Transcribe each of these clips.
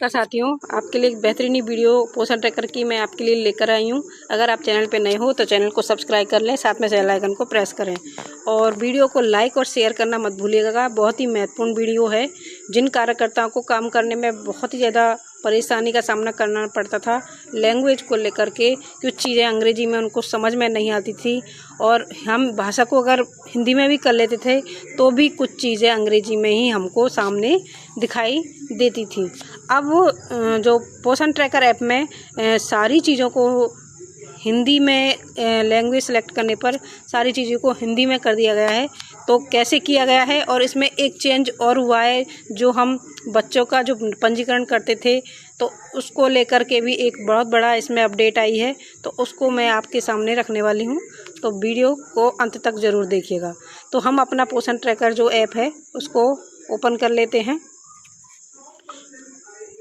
साथियों, आपके लिए एक बेहतरीन वीडियो पोषण ट्रैकर की मैं आपके लिए लेकर आई हूँ। अगर आप चैनल पे नए हो तो चैनल को सब्सक्राइब कर लें, साथ में बेल आइकन को प्रेस करें और वीडियो को लाइक और शेयर करना मत भूलिएगा। बहुत ही महत्वपूर्ण वीडियो है। जिन कार्यकर्ताओं को काम करने में बहुत ही ज़्यादा परेशानी का सामना करना पड़ता था लैंग्वेज को लेकर के, कुछ चीज़ें अंग्रेजी में उनको समझ में नहीं आती थी और हम भाषा को अगर हिंदी में भी कर लेते थे तो भी कुछ चीज़ें अंग्रेजी में ही हमको सामने दिखाई देती थी। अब जो पोषण ट्रैकर ऐप में सारी चीज़ों को हिंदी में लैंग्वेज सेलेक्ट करने पर सारी चीज़ों को हिंदी में कर दिया गया है। तो कैसे किया गया है और इसमें एक चेंज और हुआ है, जो हम बच्चों का जो पंजीकरण करते थे तो उसको लेकर के भी एक बहुत बड़ा इसमें अपडेट आई है, तो उसको मैं आपके सामने रखने वाली हूँ। तो वीडियो को अंत तक ज़रूर देखिएगा। तो हम अपना पोषण ट्रैकर जो ऐप है उसको ओपन कर लेते हैं।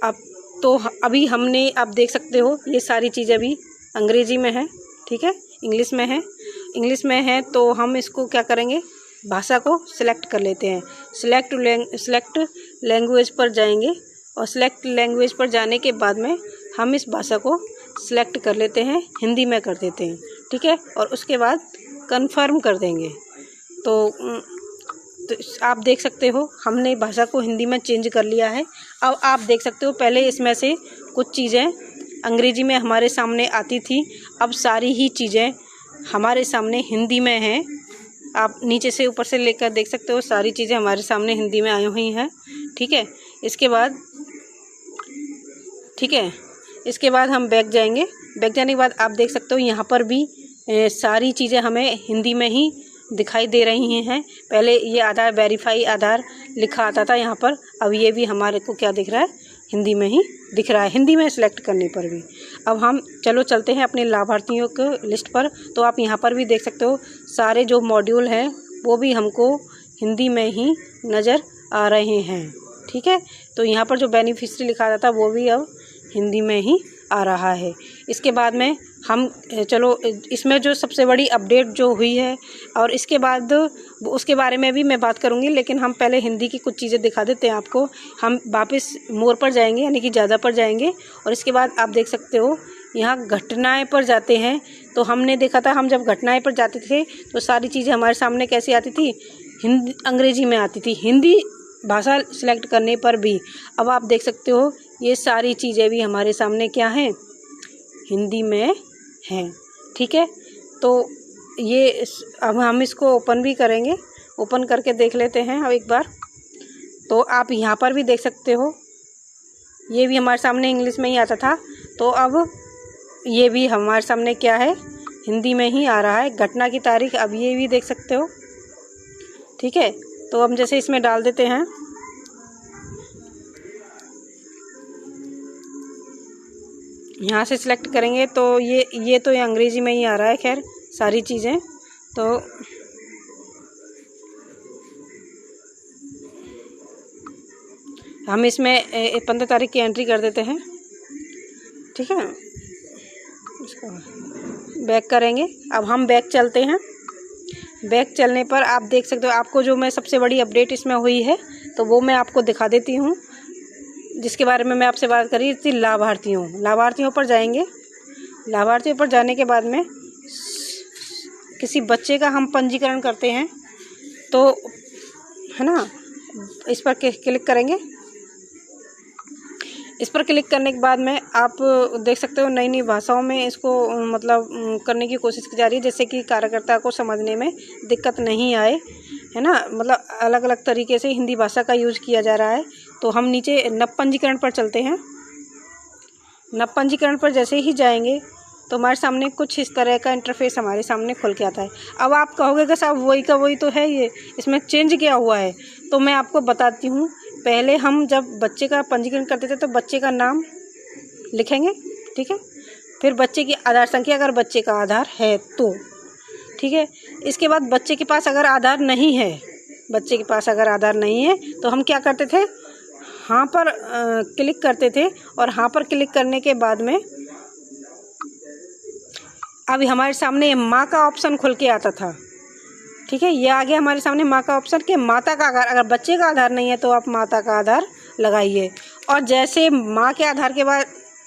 अब तो अभी हमने, आप देख सकते हो ये सारी चीज़ें अभी अंग्रेजी में है, ठीक है, इंग्लिश में है। तो हम इसको क्या करेंगे, भाषा को सिलेक्ट कर लेते हैं। सिलेक्ट लैंग्वेज पर जाएंगे और सिलेक्ट लैंग्वेज पर जाने के बाद में हम इस भाषा को सिलेक्ट कर लेते हैं, हिंदी में कर देते हैं, ठीक है, और उसके बाद कंफर्म कर देंगे। तो आप देख सकते हो हमने भाषा को हिंदी में चेंज कर लिया है। अब आप देख सकते हो पहले इसमें से कुछ चीज़ें अंग्रेजी में हमारे सामने आती थी, अब सारी ही चीज़ें हमारे सामने हिंदी में हैं। आप नीचे से ऊपर से लेकर देख सकते हो सारी चीज़ें हमारे सामने हिंदी में आई हुई हैं, ठीक है। इसके बाद हम बैक जाएंगे। बैक जाने के बाद आप देख सकते हो यहाँ पर भी सारी चीज़ें हमें हिंदी में ही दिखाई दे रही हैं। पहले ये आधार वेरीफाई आधार लिखा आता था यहाँ पर, अब ये भी हमारे को क्या दिख रहा है, हिंदी में ही दिख रहा है, हिंदी में सेलेक्ट करने पर भी। अब हम चलते हैं अपने लाभार्थियों के लिस्ट पर। तो आप यहाँ पर भी देख सकते हो सारे जो मॉड्यूल हैं वो भी हमको हिंदी में ही नज़र आ रहे हैं, ठीक है। तो यहाँ पर जो बेनिफिशियरी लिखा आता था वो भी अब हिंदी में ही आ रहा है। इसके बाद में हम इसमें जो सबसे बड़ी अपडेट जो हुई है और इसके बाद उसके बारे में भी मैं बात करूंगी, लेकिन हम पहले हिंदी की कुछ चीज़ें दिखा देते हैं आपको। हम वापस मोर पर जाएंगे, यानी कि ज़्यादा पर जाएंगे और इसके बाद आप देख सकते हो यहाँ घटनाएं पर जाते हैं। तो हमने देखा था, हम जब घटनाएं पर जाते थे तो सारी चीज़ें हमारे सामने कैसी आती थी, हिंदी अंग्रेजी में आती थी, हिंदी भाषा सिलेक्ट करने पर भी। अब आप देख सकते हो ये सारी चीज़ें भी हमारे सामने क्या हैं, हिंदी में हैं, ठीक है। तो ये अब हम इसको ओपन भी करेंगे, ओपन करके देख लेते हैं अब एक बार। तो आप यहाँ पर भी देख सकते हो ये भी हमारे सामने इंग्लिश में ही आता था, तो अब ये भी हमारे सामने क्या है, हिंदी में ही आ रहा है। घटना की तारीख अब ये भी देख सकते हो, ठीक है। तो हम जैसे इसमें डाल देते हैं, यहाँ से सिलेक्ट करेंगे तो ये तो ये अंग्रेजी में ही आ रहा है। खैर सारी चीज़ें तो हम इसमें 15 तारीख की एंट्री कर देते हैं, ठीक है। इसको बैक करेंगे। अब हम बैक चलते हैं। बैक चलने पर आप देख सकते हो आपको जो मैं सबसे बड़ी अपडेट इसमें हुई है तो वो मैं आपको दिखा देती हूँ, जिसके बारे में मैं आपसे बात करी थी। लाभार्थियों पर जाएंगे। लाभार्थियों पर जाने के बाद में किसी बच्चे का हम पंजीकरण करते हैं तो है ना, इस पर क्लिक करेंगे। इस पर क्लिक करने के बाद में आप देख सकते हो नई नई भाषाओं में इसको मतलब करने की कोशिश की जा रही है, जैसे कि कार्यकर्ता को समझने में दिक्कत नहीं आए, है ना। मतलब अलग अलग तरीके से हिंदी भाषा का यूज़ किया जा रहा है। तो हम नीचे नव पंजीकरण पर चलते हैं। नव पंजीकरण पर जैसे ही जाएंगे तो हमारे सामने कुछ इस तरह का इंटरफेस हमारे सामने खुल के आता है। अब आप कहोगे कि साहब वही का वही तो है, ये इसमें चेंज क्या हुआ है, तो मैं आपको बताती हूँ। पहले हम जब बच्चे का पंजीकरण करते थे तो बच्चे का नाम लिखेंगे, ठीक है, फिर बच्चे की आधार संख्या अगर बच्चे का आधार है तो, ठीक है। इसके बाद बच्चे के पास अगर आधार नहीं है, तो हम क्या करते थे, हाँ पर क्लिक करते थे और हाँ पर क्लिक करने के बाद में अभी हमारे सामने माँ का ऑप्शन खुल के आता था, ठीक है। ये आ गया हमारे सामने माँ का ऑप्शन कि माता का आधार, अगर बच्चे का आधार नहीं है तो आप माता का आधार लगाइए। और जैसे माँ के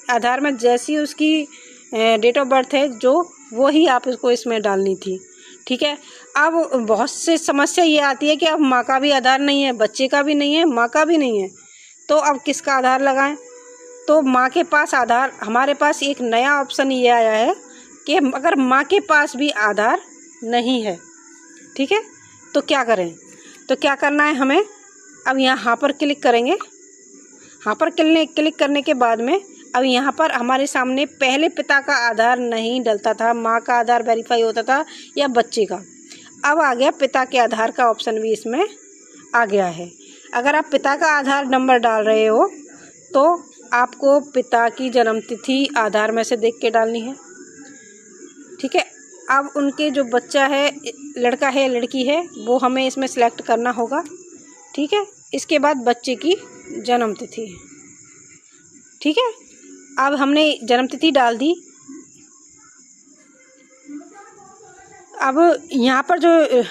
आधार में जैसी उसकी डेट ऑफ बर्थ है जो, वो ही आप इसको इसमें डालनी थी। ठीक है। अब बहुत से समस्या ये आती है कि अब माँ का भी आधार नहीं है, बच्चे का भी नहीं है, माँ का भी नहीं है, तो अब किसका आधार लगाएं? तो माँ के पास आधार, हमारे पास एक नया ऑप्शन ये आया है कि अगर माँ के पास भी आधार नहीं है, ठीक है, तो क्या करें? तो क्या करना है हमें? अब यहाँ पर क्लिक करेंगे। यहाँ पर क्लिक करने के बाद में अब यहाँ पर हमारे सामने पहले पिता का आधार नहीं डलता था, माँ का आधार वेरीफाई होता था या बच्चे का। अब आ गया पिता के आधार का ऑप्शन भी इसमें आ गया है। अगर आप पिता का आधार नंबर डाल रहे हो तो आपको पिता की जन्मतिथि आधार में से देख के डालनी है। ठीक है। अब उनके जो बच्चा है, लड़का है लड़की है, वो हमें इसमें सेलेक्ट करना होगा। ठीक है। इसके बाद बच्चे की जन्मतिथि। ठीक है। अब हमने जन्मतिथि डाल दी। अब यहाँ पर जो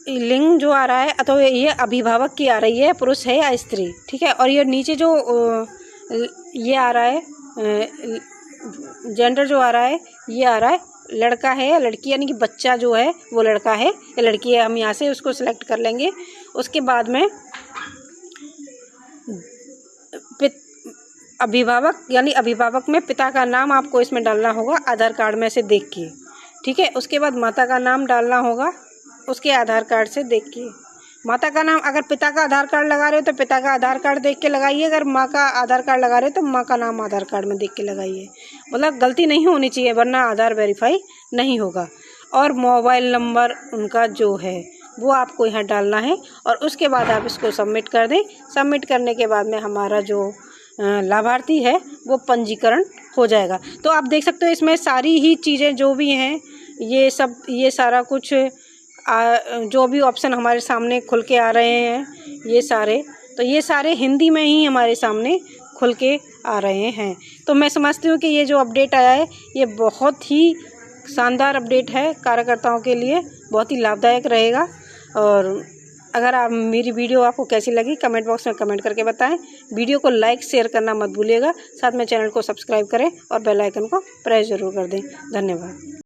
लिंग जो आ रहा है, तो ये अभिभावक की आ रही है, पुरुष है या स्त्री। ठीक है। और ये नीचे जो ये आ रहा है, जेंडर जो आ रहा है, ये आ रहा है लड़का है या लड़की, यानी कि बच्चा जो है वो लड़का है या लड़की है। हम यहाँ से उसको सेलेक्ट कर लेंगे। उसके बाद में अभिभावक, यानी अभिभावक में पिता का नाम आपको इसमें डालना होगा आधार कार्ड में से देख के। ठीक है। उसके बाद माता का नाम डालना होगा उसके आधार कार्ड से देख के। माता का नाम, अगर पिता का आधार कार्ड लगा रहे हो तो पिता का आधार कार्ड देख के लगाइए, अगर माँ का आधार कार्ड लगा रहे हो तो माँ का नाम आधार कार्ड में देख के लगाइए। मतलब गलती नहीं होनी चाहिए, वरना आधार वेरीफाई नहीं होगा। और मोबाइल नंबर उनका जो है वो आपको यहाँ डालना है और उसके बाद आप इसको सबमिट कर दें। सबमिट करने के बाद में हमारा जो लाभार्थी है वो पंजीकरण हो जाएगा। तो आप देख सकते हो इसमें सारी ही चीज़ें जो भी हैं, ये सारा कुछ जो भी ऑप्शन हमारे सामने खुल के आ रहे हैं, ये सारे हिंदी में ही हमारे सामने खुल के आ रहे हैं। तो मैं समझती हूँ कि ये जो अपडेट आया है ये बहुत ही शानदार अपडेट है, कार्यकर्ताओं के लिए बहुत ही लाभदायक रहेगा। और अगर आप मेरी वीडियो आपको कैसी लगी कमेंट बॉक्स में कमेंट करके बताएं। वीडियो को लाइक शेयर करना मत भूलिएगा। साथ में चैनल को सब्सक्राइब करें और बेल आइकन को प्रेस ज़रूर कर दें। धन्यवाद।